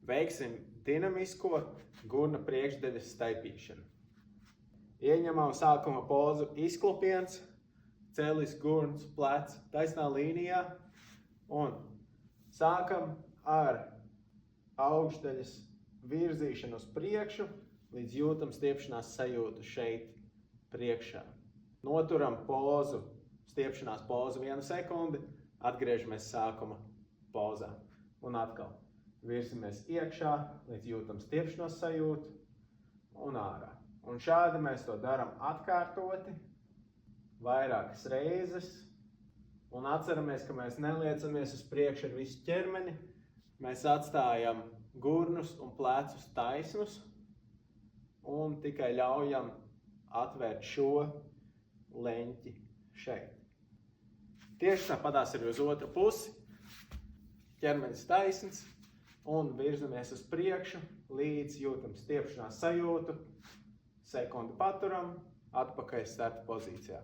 veiksim dinamisko gurna priekšdaļas staipīšanu. Ieņemam sākuma pozu izklupiens, celis gurns, plecs taisnā līnijā un sākam ar augšdaļas virzīšanu uz priekšu, līdz jūtam stiepšanās sajūtu šeit priekšā. Noturam pozu, stiepšanās pozu 1 sekundi, atgriežamies sākuma pozā. Un atkal virzamies iekšā, līdz jūtam stiepšanās sajūtu un ārā. Un šādi mēs to daram atkārtoti, vairākas reizes. Un atceramies, ka mēs neliecamies uz priekšu ar visu ķermeni. Mēs atstājam gurnus un plecus taisnus un tikai ļaujam atvērt šo leņķi šeit. Tieši tāpatās arī uz otru pusi. Ķermenis taisns un virzamies uz priekšu, līdz jūtam stiepšanās sajūtu. Sekundi paturam, atpakaļ starta pozīcijā.